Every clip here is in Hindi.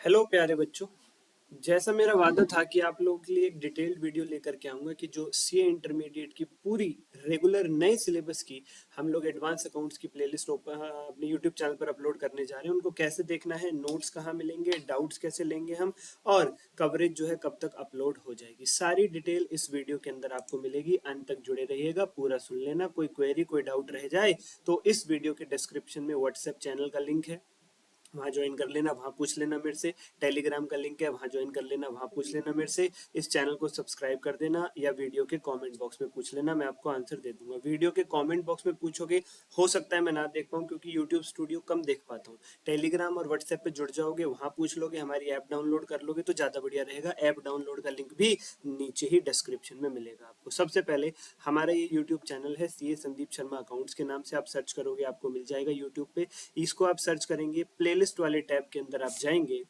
हेलो प्यारे बच्चों। जैसा मेरा वादा था कि आप लोगों के लिए एक डिटेल्ड वीडियो लेकर के आऊंगा कि जो सीए इंटरमीडिएट की पूरी रेगुलर नए सिलेबस की हम लोग एडवांस अकाउंट्स की प्लेलिस्ट अपने यूट्यूब चैनल पर अपलोड करने जा रहे हैं। उनको कैसे देखना है, नोट्स कहाँ मिलेंगे, डाउट्स कैसे लेंगे हम, और कवरेज जो है कब तक अपलोड हो जाएगी, सारी डिटेल इस वीडियो के अंदर आपको मिलेगी। अंत तक जुड़े रहिएगा, पूरा सुन लेना। कोई क्वेरी, कोई डाउट रह जाए तो इस वीडियो के डिस्क्रिप्शन में व्हाट्सएप चैनल का लिंक है, वहाँ ज्वाइन कर लेना, वहाँ पूछ लेना मेरे से। टेलीग्राम का लिंक है, वहाँ ज्वाइन कर लेना, वहाँ पूछ लेना मेरे से। इस चैनल को सब्सक्राइब कर देना या वीडियो के कमेंट बॉक्स में पूछ लेना, मैं आपको आंसर दे दूंगा। वीडियो के कमेंट बॉक्स में पूछोगे, हो सकता है मैं ना देख पाऊँ क्योंकि यूट्यूब स्टूडियो कम देख पाता हूँ। टेलीग्राम और व्हाट्सएप पे जुड़ जाओगे, वहाँ पूछ लोगे, हमारी ऐप डाउनलोड कर लोगे तो ज़्यादा बढ़िया रहेगा। ऐप डाउनलोड का लिंक भी नीचे ही डिस्क्रिप्शन में मिलेगा आपको। सबसे पहले हमारा ये यूट्यूब चैनल है सीए संदीप शर्मा अकाउंट्स के नाम से, आप सर्च करोगे आपको मिल जाएगा यूट्यूब पे। इसको आप सर्च करेंगे, प्लेलिस्ट वाले टैब के अंदर आप जाएंगे।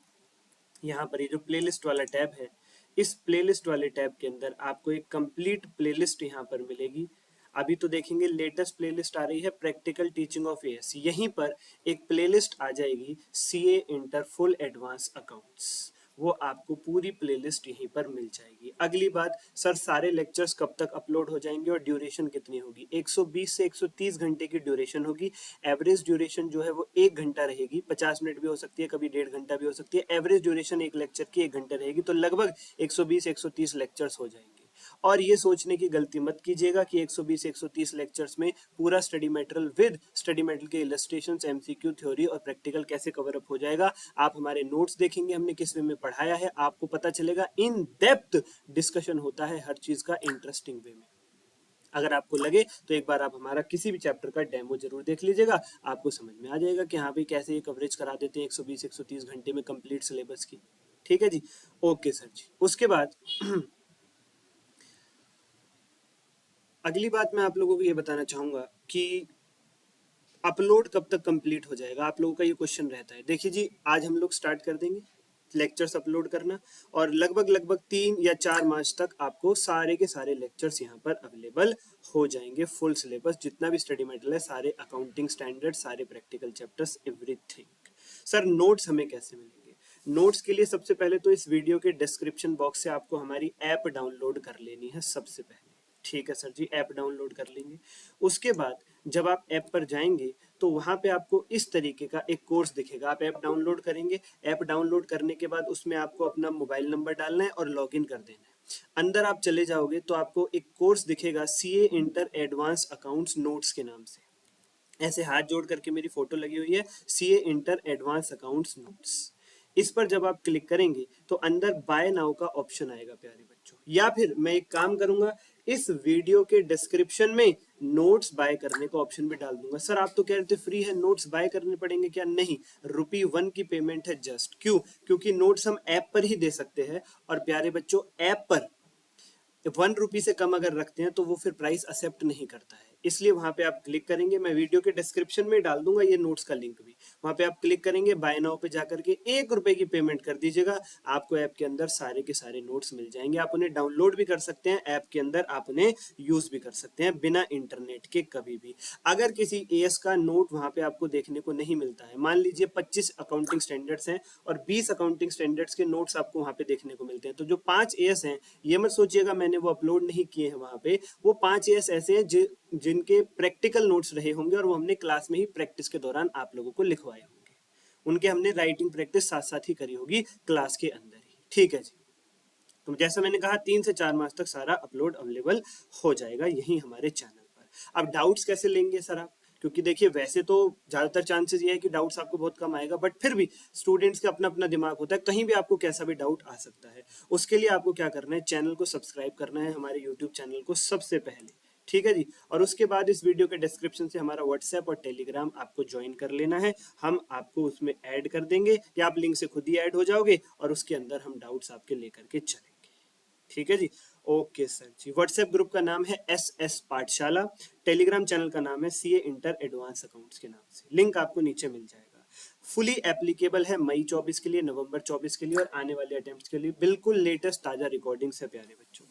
यहाँ पर ये जो प्लेलिस्ट वाला टैब है, इस प्लेलिस्ट वाले टैब के अंदर आपको एक कंप्लीट प्लेलिस्ट यहाँ पर मिलेगी। अभी तो देखेंगे लेटेस्ट प्लेलिस्ट आ रही है प्रैक्टिकल टीचिंग ऑफ एएस। यहीं पर एक प्लेलिस्ट आ जाएगी CA inter full advance accounts, वो आपको पूरी प्लेलिस्ट यहीं पर मिल जाएगी। अगली बात, सर सारे लेक्चर्स कब तक अपलोड हो जाएंगे और ड्यूरेशन कितनी होगी? 120 से 130 घंटे की ड्यूरेशन होगी। एवरेज ड्यूरेशन जो है वो 1 घंटा रहेगी, 50 मिनट भी हो सकती है, कभी 1.5 घंटा भी हो सकती है। एवरेज ड्यूरेशन एक लेक्चर की 1 घंटा रहेगी, तो लगभग 120-130 लेक्चर्स हो जाएंगे। और ये सोचने की गलती मत कीजिएगा कि 120-130 लेक्चर्स में पूरा study material with study material के इलस्ट्रेशंस, एमसीक्यू, थ्योरी और प्रैक्टिकल कैसे कवर अप हो जाएगा। आप हमारे नोट्स देखेंगे, हमने किस वे में पढ़ाया है, आपको पता चलेगा। इन डेप्थ डिस्कशन होता है हर चीज का इंटरेस्टिंग वे में। अगर आपको लगे तो एक बार आप हमारा किसी भी चैप्टर का डेमो जरूर देख लीजिएगा, आपको समझ में आ जाएगा कि हाँ भाई कैसे ये कवरेज करा देते हैं 120-130 घंटे में कंप्लीट सिलेबस की। ठीक है जी, ओके सर जी। उसके बाद अगली बात मैं आप लोगों को ये बताना चाहूंगा कि अपलोड कब तक कंप्लीट हो जाएगा, आप लोगों का ये क्वेश्चन रहता है। देखिए जी, आज हम लोग स्टार्ट कर देंगे लेक्चर्स अपलोड करना, और लगभग लगभग 3 या 4 मार्च तक आपको सारे के सारे लेक्चर्स यहाँ पर अवेलेबल हो जाएंगे। फुल सिलेबस जितना भी स्टडी मटेरियल है, सारे अकाउंटिंग स्टैंडर्ड, सारे practical chapters, everything. Sir notes हमें कैसे मिलेंगे? नोट्स के लिए सबसे पहले तो इस वीडियो के डिस्क्रिप्शन बॉक्स से आपको हमारी ऐप डाउनलोड कर लेनी है सबसे पहले। ठीक है सर जी, ऐप डाउनलोड कर लेंगे। उसके बाद जब आप ऐप पर जाएंगे तो वहां पे आपको इस तरीके का एक कोर्स दिखेगा। आप ऐप डाउनलोड करेंगे, ऐप डाउनलोड करने के बाद उसमें आपको अपना मोबाइल नंबर डालना है और लॉगिन कर देना है। अंदर आप चले जाओगे तो आपको एक कोर्स दिखेगा CA inter advance accounts notes के नाम से। ऐसे हाथ जोड़ करके मेरी फोटो लगी हुई है, CA inter advance accounts notes. इस पर जब आप क्लिक करेंगे तो अंदर बाय नाउ का ऑप्शन आएगा प्यारे बच्चों, या फिर मैं एक काम करूंगा, इस वीडियो के डिस्क्रिप्शन में नोट्स बाय करने का ऑप्शन भी डाल दूंगा। सर आप तो कह रहे थे फ्री है, नोट्स बाय करने पड़ेंगे क्या? नहीं, ₹1 की पेमेंट है जस्ट। क्यों? क्योंकि नोट्स हम ऐप पर ही दे सकते हैं, और प्यारे बच्चों ऐप पर ₹1 से कम अगर रखते हैं तो वो फिर प्राइस एक्सेप्ट नहीं करता है। इसलिए वहां पे आप क्लिक करेंगे, मैं वीडियो के डिस्क्रिप्शन में डाल दूंगा ये नोट्स का लिंक भी। वहां पे आप क्लिक करेंगे, बाय नाउ पे जाकर के ₹1 की पेमेंट कर दीजिएगा, आपको ऐप के अंदर सारे के सारे नोट्स मिल जाएंगे। आप उन्हें डाउनलोड भी कर सकते हैं, ऐप के अंदर आप उन्हें यूज भी कर सकते हैं बिना इंटरनेट के कभी भी। अगर किसी एएस का नोट वहां पे आपको देखने को नहीं मिलता है, मान लीजिए 25 अकाउंटिंग स्टैंडर्ड्स हैं और 20 अकाउंटिंग स्टैंडर्ड्स के नोट्स आपको वहां पे देखने को मिलते हैं, तो जो 5 एएस हैं, ये मत सोचिएगा मैंने वो अपलोड नहीं किए हैं वहां पे। वो 5 एएस ऐसे हैं जिनके प्रैक्टिकल नोट्स रहे होंगे और वो हमने क्लास में ही प्रैक्टिस के दौरान आप लोगों को लिखवाए होंगे। उनके हमने राइटिंग प्रैक्टिस साथ साथ ही करी होगी क्लास के अंदर ही। ठीक है जी, तो जैसा मैंने कहा 3 से 4 मार्च तक सारा अपलोड अवेलेबल हो जाएगा यही हमारे चैनल पर। अब डाउट्स कैसे लेंगे सर आप? क्योंकि देखिए वैसे तो ज्यादातर चांसेस ये है कि डाउट्स आपको बहुत कम आएगा, बट फिर भी स्टूडेंट्स का अपना अपना दिमाग होता है, कहीं भी आपको कैसा भी डाउट आ सकता है। उसके लिए आपको क्या करना है, चैनल को सब्सक्राइब करना है, हमारे यूट्यूब चैनल को सबसे पहले। ठीक है जी, और उसके बाद इस वीडियो के डिस्क्रिप्शन से हमारा व्हाट्सएप और टेलीग्राम आपको ज्वाइन कर लेना है। हम आपको उसमें ऐड कर देंगे या आप लिंक से खुद ही ऐड हो जाओगे और उसके अंदर हम डाउट्स आपके लेकर के चलेंगे। ठीक है जी, ओके सर जी। व्हाट्सएप ग्रुप का नाम है एस पाठशाला, टेलीग्राम चैनल का नाम है सीए इंटर एडवांस अकाउंट्स के नाम से, लिंक आपको नीचे मिल जाएगा। फुली एप्लीकेबल है मई 24 के लिए, नवंबर 24 के लिए और आने वाले अटेम्प्ट्स के लिए। बिल्कुल लेटेस्ट ताजा रिकॉर्डिंग्स है प्यारे बच्चों।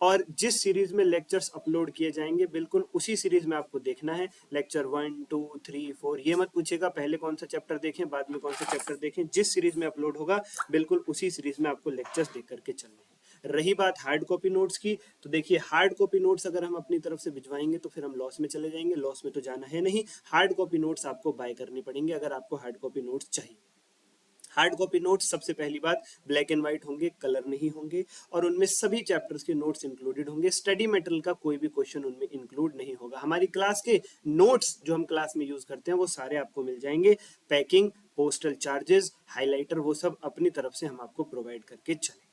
और जिस सीरीज में लेक्चर्स अपलोड किए जाएंगे बिल्कुल उसी सीरीज में आपको देखना है। लेक्चर 1, 2, 3, 4 ये मत पूछेगा पहले कौन सा चैप्टर देखें बाद में कौन सा चैप्टर देखें। जिस सीरीज में अपलोड होगा बिल्कुल उसी सीरीज में आपको लेक्चर्स देख करके चलने हैं। रही बात हार्ड कॉपी नोट्स की, तो देखिए हार्ड कॉपी नोट्स अगर हम अपनी तरफ से भिजवाएंगे तो फिर हम लॉस में चले जाएंगे, लॉस में तो जाना है नहीं। हार्ड कॉपी नोट्स आपको बाय करनी पड़ेंगे अगर आपको हार्ड कॉपी नोट्स चाहिए। हार्ड कॉपी नोट्स सबसे पहली बात ब्लैक एंड व्हाइट होंगे, कलर नहीं होंगे, और उनमें सभी चैप्टर्स के नोट्स इंक्लूडेड होंगे। स्टडी मटेरियल का कोई भी क्वेश्चन उनमें इंक्लूड नहीं होगा। हमारी क्लास के नोट्स जो हम क्लास में यूज करते हैं वो सारे आपको मिल जाएंगे। पैकिंग, पोस्टल चार्जेस, हाइलाइटर वो सब अपनी तरफ से हम आपको प्रोवाइड करके चलेंगे।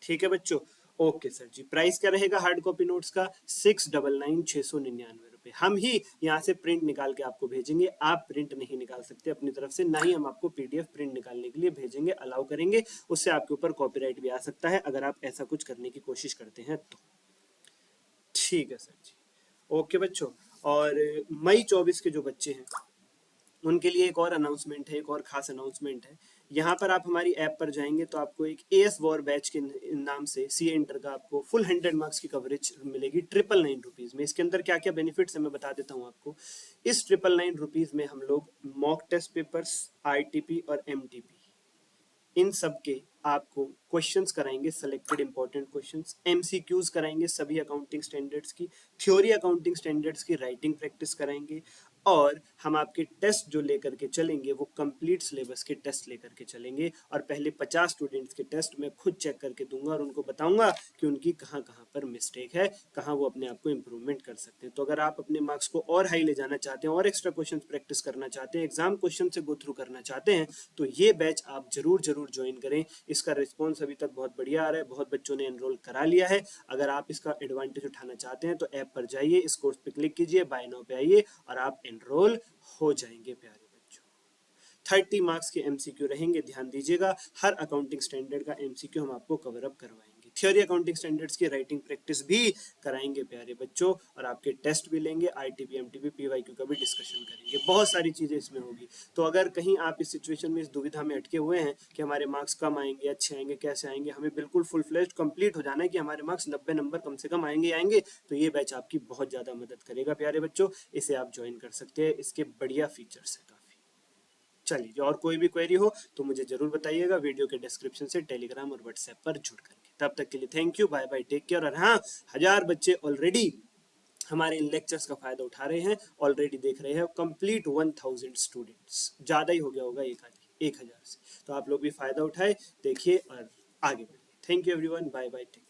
ठीक है बच्चों, ओके सर जी। प्राइस क्या रहेगा हार्ड कॉपी नोट्स का? 699,699 रुपए। हम ही यहाँ से प्रिंट निकाल के आपको भेजेंगे, आप प्रिंट नहीं निकाल सकते अपनी तरफ से, ना ही हम आपको पीडीएफ प्रिंट निकालने के लिए भेजेंगे, अलाउ करेंगे। उससे आपके ऊपर कॉपीराइट भी आ सकता है अगर आप ऐसा कुछ करने की कोशिश करते हैं तो। ठीक है सर जी, ओके बच्चों। और मई 24 के जो बच्चे हैं उनके लिए एक और अनाउंसमेंट है, एक और खास अनाउंसमेंट है। यहाँ पर आप हमारी ऐप पर जाएंगे तो आपको एक एएस वॉर बैच के नाम से सीए इंटर का आपको फुल 100 मार्क्स की कवरेज मिलेगी 999 रुपीज में। इसके अंदर क्या क्या बेनिफिट्स है मैं बता देता हूँ आपको। इस 999 रुपीज में हम लोग मॉक टेस्ट पेपर्स, आईटीपी और एमटीपी इन सब के आपको क्वेश्चंस कराएंगे, सेलेक्टेड इंपॉर्टेंट क्वेश्चंस, एमसीक्यूज कराएंगे सभी अकाउंटिंग स्टैंडर्ड्स की, थ्योरी अकाउंटिंग स्टैंडर्ड्स की राइटिंग प्रैक्टिस कराएंगे, और हम आपके टेस्ट जो लेकर के चलेंगे वो कंप्लीट सिलेबस के टेस्ट लेकर के चलेंगे। और पहले 50 स्टूडेंट्स के टेस्ट मैं खुद चेक करके दूंगा और उनको बताऊंगा कि उनकी कहाँ कहाँ पर मिस्टेक है, कहाँ वो अपने आप को इम्प्रूवमेंट कर सकते हैं। तो अगर आप अपने मार्क्स को और हाई ले जाना चाहते हैं और एक्स्ट्रा क्वेश्चन प्रैक्टिस करना चाहते हैं, एग्जाम क्वेश्चन से गो थ्रू करना चाहते हैं, तो ये बैच आप जरूर जरूर ज्वाइन करें। इसका रिस्पॉन्स अभी तक बहुत बढ़िया आ रहा है, बहुत बच्चों ने एनरोल करा लिया है। अगर आप इसका एडवांटेज उठाना चाहते हैं तो ऐप पर जाइए, इस कोर्स पे क्लिक कीजिए, बाय नाउ पे आइए और आप एनरोल हो जाएंगे प्यारे बच्चों। 30 मार्क्स के एमसीक्यू रहेंगे, ध्यान दीजिएगा। हर अकाउंटिंग स्टैंडर्ड का एमसीक्यू हम आपको कवर अप करवाएंगे। थ्योरी अकाउंटिंग स्टैंडर्ड्स की राइटिंग प्रैक्टिस भी कराएंगे प्यारे बच्चों, और आपके टेस्ट भी लेंगे, आईटीपी एमटीपी पीवाईक्यू का भी डिस्कशन करेंगे। बहुत सारी चीजें इसमें होगी। तो अगर कहीं आप इस सिचुएशन में, इस दुविधा में अटके हुए हैं कि हमारे मार्क्स कम आएंगे, अच्छे आएंगे, कैसे आएंगे, हमें बिल्कुल फुल फ्लेज्ड कंप्लीट हो जाना है कि हमारे मार्क्स 90 नंबर कम से कम आएंगे आएंगे, तो ये बैच आपकी बहुत ज्यादा मदद करेगा प्यारे बच्चों। इसे आप ज्वाइन कर सकते हैं, इसके बढ़िया फीचर्स है काफी। चलिए, और कोई भी क्वेरी हो तो मुझे जरूर बताइएगा वीडियो के डिस्क्रिप्शन से टेलीग्राम और व्हाट्सएप पर जुड़ करके। तब तक के लिए thank you, bye bye, take care. और हाँ, 1000 बच्चे ऑलरेडी हमारे इन लेक्चर्स का फायदा उठा रहे हैं, ऑलरेडी देख रहे हैं। कंप्लीट 1000 स्टूडेंट्स, ज्यादा ही हो गया होगा 1000 से। तो आप लोग भी फायदा उठाए, देखिए और आगे बढ़िए। Thank you everyone, bye bye, take